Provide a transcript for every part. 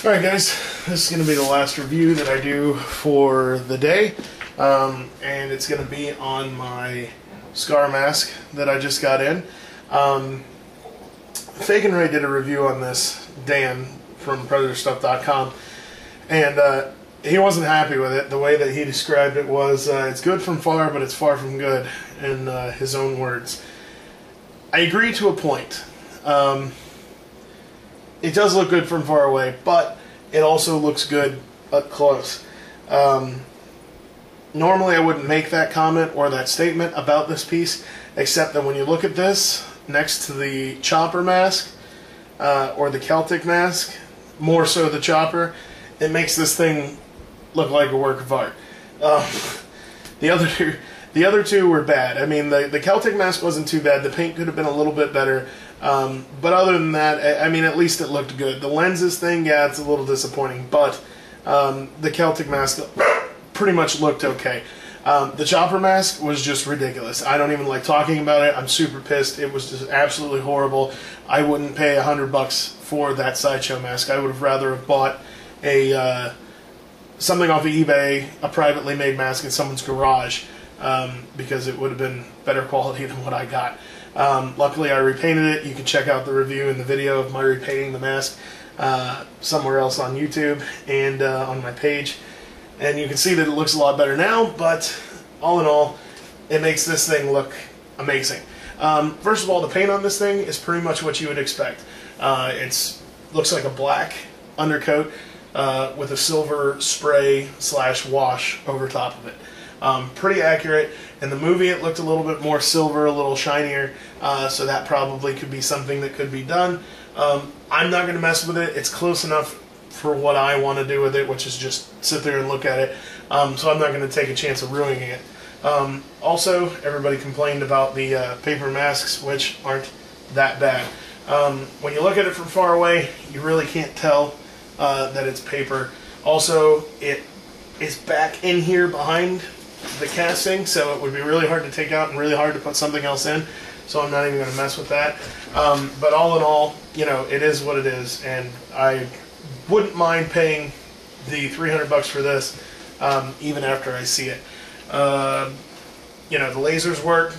Alright guys, this is going to be the last review that I do for the day, and it's going to be on my scar mask that I just got in. Fake and Ray did a review on this, Dan from PredatorStuff.com, and he wasn't happy with it. The way that he described it was, it's good from far, but it's far from good, in his own words. I agree to a point. It does look good from far away, but it also looks good up close. Normally I wouldn't make that comment or that statement about this piece, except that when you look at this next to the chopper mask, or the Celtic mask, more so the chopper, it makes this thing look like a work of art. The other two were bad. I mean, the Celtic mask wasn't too bad. The paint could have been a little bit better. But other than that, I mean, at least it looked good. The lenses thing, yeah, it's a little disappointing. But the Celtic mask pretty much looked okay. The chopper mask was just ridiculous. I don't even like talking about it. I'm super pissed. It was just absolutely horrible. I wouldn't pay $100 for that Sideshow mask. I would have rather have bought a something off of eBay, a privately made mask in someone's garage. Because it would have been better quality than what I got. Luckily I repainted it. You can check out the review and the video of my repainting the mask somewhere else on YouTube and on my page. And you can see that it looks a lot better now, but all in all, it makes this thing look amazing. First of all, the paint on this thing is pretty much what you would expect. It looks like a black undercoat with a silver spray / wash over top of it. Pretty accurate. In the movie it looked a little bit more silver, a little shinier, so that probably could be something that could be done. I'm not going to mess with it. It's close enough for what I want to do with it, which is just sit there and look at it, so I'm not going to take a chance of ruining it. Also, everybody complained about the paper masks, which aren't that bad. When you look at it from far away, you really can't tell that it's paper. Also, it is back in here behind the casting, so it would be really hard to take out and really hard to put something else in, so I'm not even going to mess with that. But all in all, you know, it is what it is, and I wouldn't mind paying the $300 for this, even after I see it. You know, the lasers work,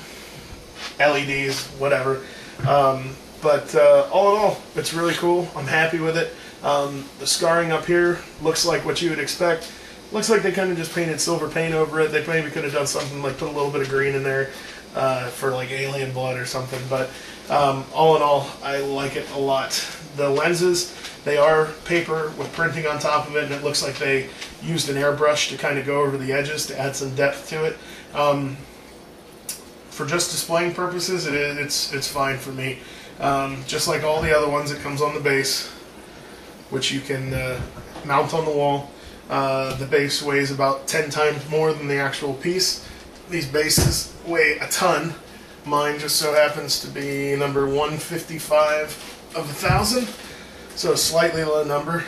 LEDs, whatever, but all in all, it's really cool. I'm happy with it. The scarring up here looks like what you would expect. Looks like they kind of just painted silver paint over it. They maybe could have done something like put a little bit of green in there for like alien blood or something. But all in all, I like it a lot. The lenses, they are paper with printing on top of it, and it looks like they used an airbrush to kind of go over the edges to add some depth to it. For just displaying purposes, it's fine for me. Just like all the other ones, it comes on the base, which you can mount on the wall. The base weighs about 10 times more than the actual piece. These bases weigh a ton. Mine just so happens to be number 155 of 1,000, so a slightly low number.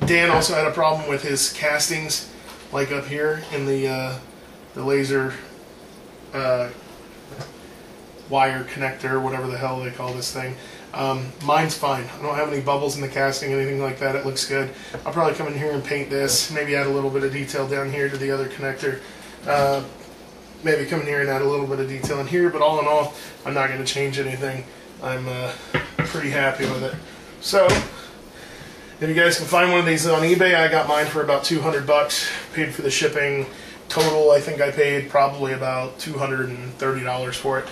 Dan also had a problem with his castings, like up here in the laser wire connector, whatever the hell they call this thing. Mine's fine. I don't have any bubbles in the casting, anything like that. It looks good. I'll probably come in here and paint this, maybe add a little bit of detail down here to the other connector. Maybe come in here and add a little bit of detail in here, but all in all, I'm not going to change anything. I'm pretty happy with it. So, if you guys can find one of these on eBay, I got mine for about $200. Paid for the shipping. Total, I think I paid probably about $230 for it.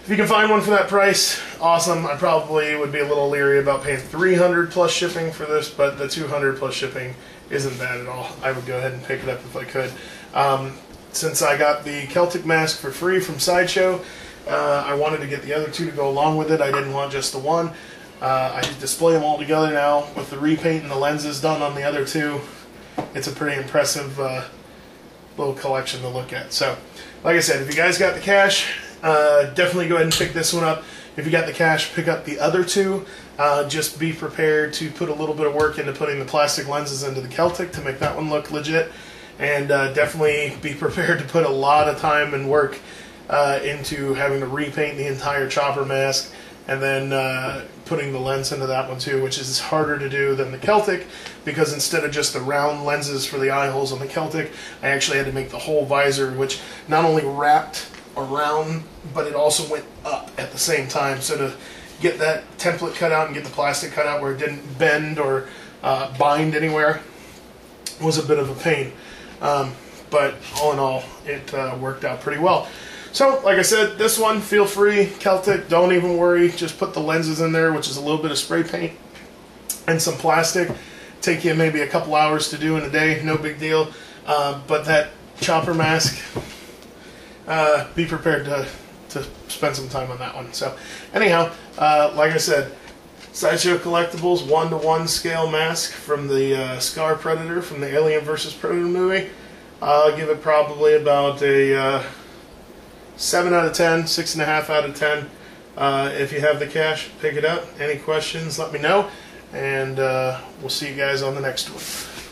If you can find one for that price, awesome. I probably would be a little leery about paying $300 plus shipping for this, but the $200 plus shipping isn't bad at all. I would go ahead and pick it up if I could. Since I got the Celtic mask for free from Sideshow, I wanted to get the other two to go along with it. I didn't want just the one. I display them all together now with the repaint and the lenses done on the other two. It's a pretty impressive little collection to look at. So, like I said, if you guys got the cash, definitely go ahead and pick this one up. If you got the cash, pick up the other two. Just be prepared to put a little bit of work into putting the plastic lenses into the Celtic to make that one look legit. And definitely be prepared to put a lot of time and work into having to repaint the entire chopper mask and then putting the lens into that one too, which is harder to do than the Celtic, because instead of just the round lenses for the eye holes on the Celtic, I actually had to make the whole visor, which not only wrapped around, but it also went up at the same time. So to get that template cut out and get the plastic cut out where it didn't bend or bind anywhere was a bit of a pain. But all in all, it worked out pretty well. So, like I said, this one, feel free, Celtic, don't even worry. Just put the lenses in there, which is a little bit of spray paint and some plastic. Take you maybe a couple hours to do in a day, no big deal. But that chopper mask, be prepared to spend some time on that one. So, anyhow, like I said, Sideshow Collectibles 1:1 scale mask from the Scar Predator from the Alien vs. Predator movie. I'll give it probably about a 7 out of 10, 6.5 out of 10. If you have the cash, pick it up. Any questions, let me know. And we'll see you guys on the next one.